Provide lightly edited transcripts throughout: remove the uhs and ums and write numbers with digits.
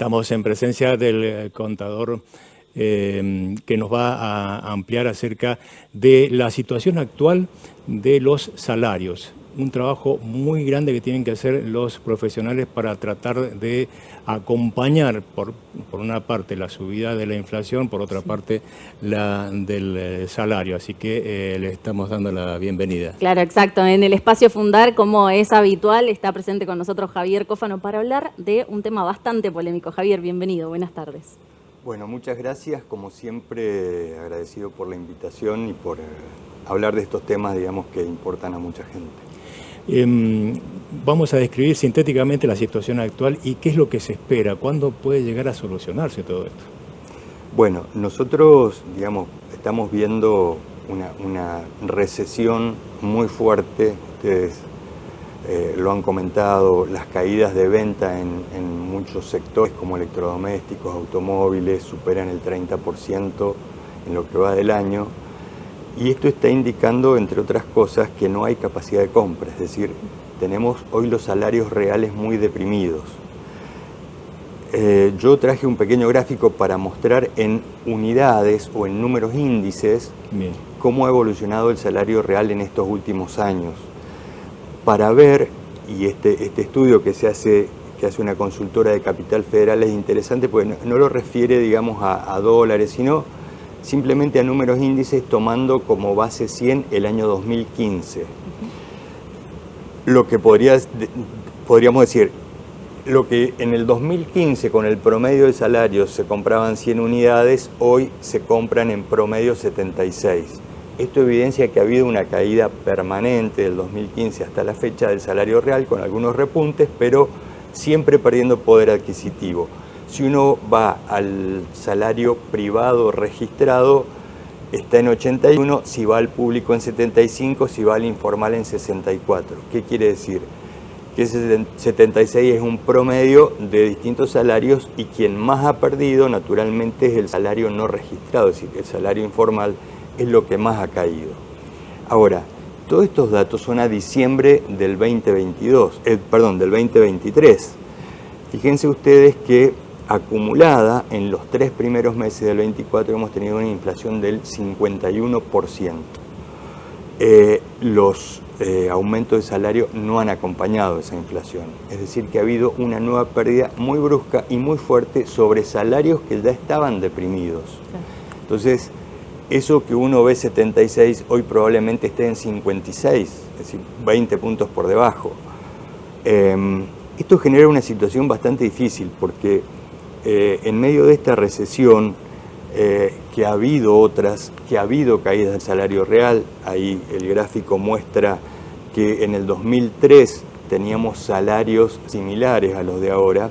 Estamos en presencia del contador que nos va a ampliar acerca de la situación actual de los salarios. Un trabajo muy grande que tienen que hacer los profesionales para tratar de acompañar, por una parte, la subida de la inflación, por otra parte, la del salario. Así que le estamos dando la bienvenida. Claro, exacto. En el espacio Fundar, como es habitual, está presente con nosotros Javier Cófano para hablar de un tema bastante polémico. Javier, bienvenido. Buenas tardes. Bueno, muchas gracias. Como siempre, agradecido por la invitación y por hablar de estos temas, digamos, que importan a mucha gente. Vamos a describir sintéticamente la situación actual y qué es lo que se espera, cuándo puede llegar a solucionarse todo esto. Bueno, nosotros, digamos, estamos viendo una recesión muy fuerte. Ustedes lo han comentado, las caídas de venta en muchos sectores como electrodomésticos, automóviles, superan el 30% en lo que va del año. Y esto está indicando, entre otras cosas, que no hay capacidad de compra, es decir, tenemos hoy los salarios reales muy deprimidos. Yo traje un pequeño gráfico para mostrar en unidades o en números índices cómo ha evolucionado el salario real en estos últimos años. Para ver, y este estudio que hace una consultora de Capital Federal es interesante porque no lo refiere, digamos, a dólares, sino simplemente a números índices tomando como base 100 el año 2015. Lo que podríamos decir, lo que en el 2015 con el promedio de salarios se compraban 100 unidades, hoy se compran en promedio 76. Esto evidencia que ha habido una caída permanente del 2015 hasta la fecha del salario real con algunos repuntes, pero siempre perdiendo poder adquisitivo. Si uno va al salario privado registrado, está en 81, si va al público en 75, si va al informal en 64. ¿Qué quiere decir? Que ese 76 es un promedio de distintos salarios y quien más ha perdido naturalmente es el salario no registrado, es decir, el salario informal es lo que más ha caído. Ahora, todos estos datos son a diciembre del 2023. Fíjense ustedes que acumulada en los 3 primeros meses del 24 hemos tenido una inflación del 51%. Los aumentos de salario no han acompañado esa inflación, es decir que ha habido una nueva pérdida muy brusca y muy fuerte sobre salarios que ya estaban deprimidos. Entonces, eso que uno ve 76, hoy probablemente esté en 56, es decir, 20 puntos por debajo. Esto genera una situación bastante difícil porque en medio de esta recesión, que ha habido caídas del salario real, ahí el gráfico muestra que en el 2003 teníamos salarios similares a los de ahora.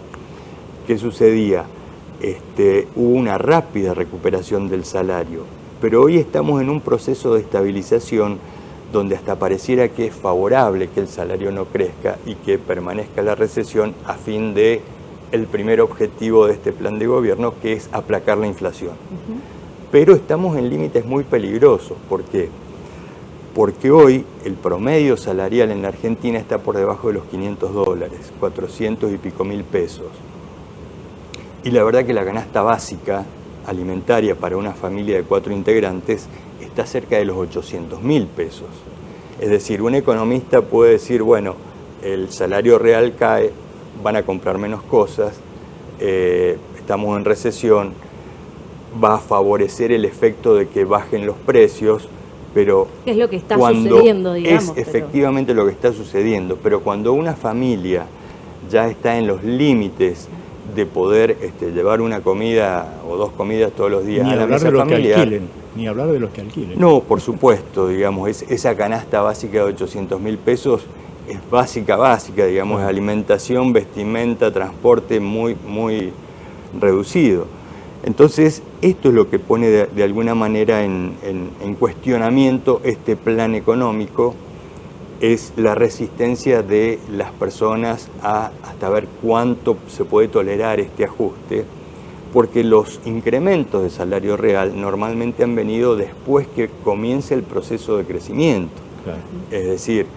¿Qué sucedía? Hubo una rápida recuperación del salario, pero hoy estamos en un proceso de estabilización donde hasta pareciera que es favorable que el salario no crezca y que permanezca la recesión a fin de el primer objetivo de este plan de gobierno, que es aplacar la inflación. Pero estamos en límites muy peligrosos. ¿Por qué? Porque hoy el promedio salarial en la Argentina está por debajo de los $500, 400 y pico mil pesos. Y la verdad que la canasta básica alimentaria para una familia de 4 integrantes está cerca de los 800.000 pesos. Es decir, un economista puede decir, bueno, el salario real cae, van a comprar menos cosas, estamos en recesión, va a favorecer el efecto de que bajen los precios, pero es lo que está sucediendo, digamos. Es efectivamente lo que está sucediendo, pero cuando una familia ya está en los límites de poder llevar una comida o 2 comidas todos los días a la mesa familiar. Ni hablar de los que alquilen. No, por supuesto, digamos, esa canasta básica de 800.000 pesos es básica, digamos, es alimentación, vestimenta, transporte muy reducido. Entonces, esto es lo que pone de alguna manera en cuestionamiento este plan económico, es la resistencia de las personas hasta ver cuánto se puede tolerar este ajuste, porque los incrementos de salario real normalmente han venido después que comience el proceso de crecimiento. Claro. Es decir,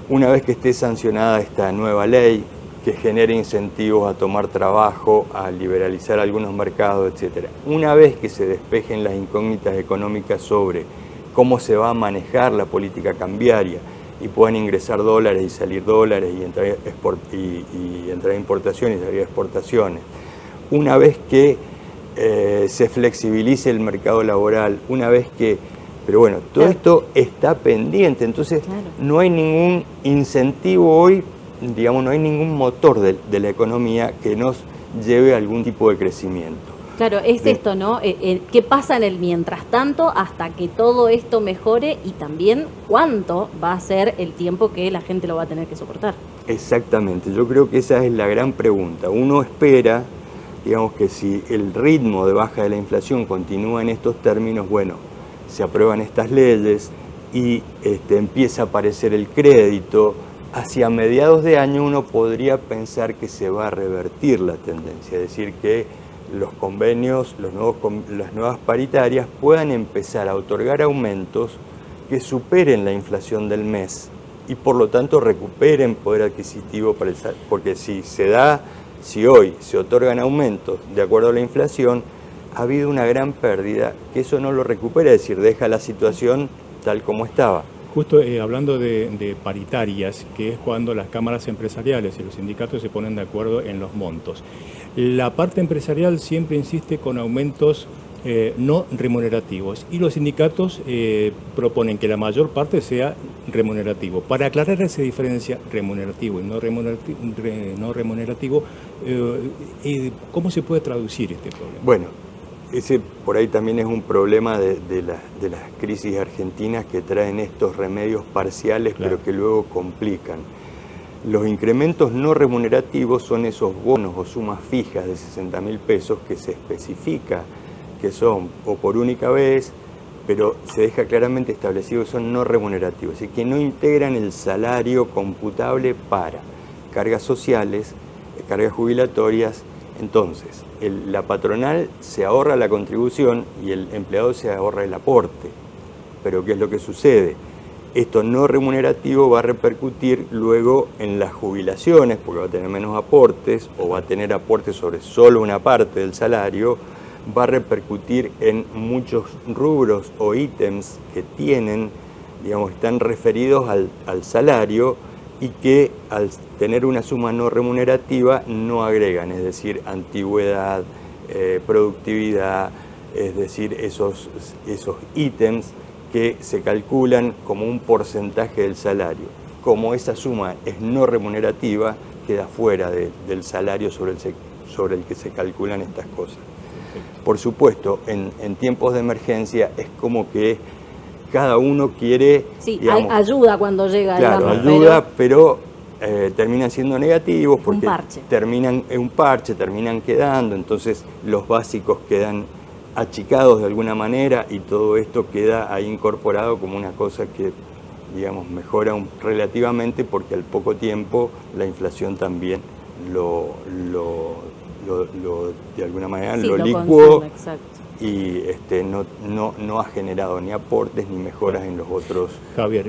una vez que esté sancionada esta nueva ley, que genere incentivos a tomar trabajo, a liberalizar algunos mercados, etc. Una vez que se despejen las incógnitas económicas sobre cómo se va a manejar la política cambiaria y puedan ingresar dólares y salir dólares y entrar importaciones y salir exportaciones, una vez que se flexibilice el mercado laboral, una vez que... Pero bueno, todo esto está pendiente, entonces no hay ningún incentivo hoy, digamos, no hay ningún motor de la economía que nos lleve a algún tipo de crecimiento. Claro, es esto, ¿no? ¿Qué pasa en el mientras tanto hasta que todo esto mejore y también cuánto va a ser el tiempo que la gente lo va a tener que soportar? Exactamente, yo creo que esa es la gran pregunta. Uno espera, digamos, que si el ritmo de baja de la inflación continúa en estos términos, bueno, se aprueban estas leyes y empieza a aparecer el crédito. Hacia mediados de año uno podría pensar que se va a revertir la tendencia, es decir, que los convenios, las nuevas paritarias puedan empezar a otorgar aumentos que superen la inflación del mes y por lo tanto recuperen poder adquisitivo para el salario, porque si hoy se otorgan aumentos de acuerdo a la inflación, ha habido una gran pérdida que eso no lo recupera, es decir, deja la situación tal como estaba. Justo hablando de paritarias, que es cuando las cámaras empresariales y los sindicatos se ponen de acuerdo en los montos. La parte empresarial siempre insiste con aumentos no remunerativos y los sindicatos proponen que la mayor parte sea remunerativo. Para aclarar esa diferencia remunerativo y no remunerativo, ¿cómo se puede traducir este problema? Bueno, ese por ahí también es un problema de las crisis argentinas que traen estos remedios parciales, claro, pero que luego complican. Los incrementos no remunerativos son esos bonos o sumas fijas de 60.000 pesos que se especifica que son o por única vez, pero se deja claramente establecido que son no remunerativos, así que no integran el salario computable para cargas sociales, cargas jubilatorias. Entonces, la patronal se ahorra la contribución y el empleado se ahorra el aporte. Pero ¿qué es lo que sucede? Esto no remunerativo va a repercutir luego en las jubilaciones, porque va a tener menos aportes o va a tener aportes sobre solo una parte del salario, va a repercutir en muchos rubros o ítems que tienen, digamos, están referidos al salario y que al tener una suma no remunerativa no agregan, es decir, antigüedad, productividad, es decir, esos ítems que se calculan como un porcentaje del salario. Como esa suma es no remunerativa, queda fuera del salario sobre el que se calculan estas cosas. Por supuesto, en tiempos de emergencia es como que cada uno quiere... Sí, digamos, ayuda cuando llega. Claro, digamos, ayuda, pero terminan siendo negativos porque terminan quedando, entonces los básicos quedan achicados de alguna manera y todo esto queda ahí incorporado como una cosa que, digamos, mejora relativamente porque al poco tiempo la inflación también de alguna manera lo licuó y no ha generado ni aportes ni mejoras en los otros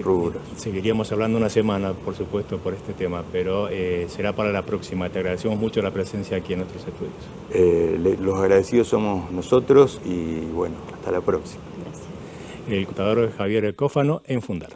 rubros. Seguiríamos hablando una semana, por supuesto, por este tema, pero será para la próxima. Te agradecemos mucho la presencia aquí en nuestros estudios. Los agradecidos somos nosotros y bueno, hasta la próxima. Gracias. El contador Javier Cófano en Fundar.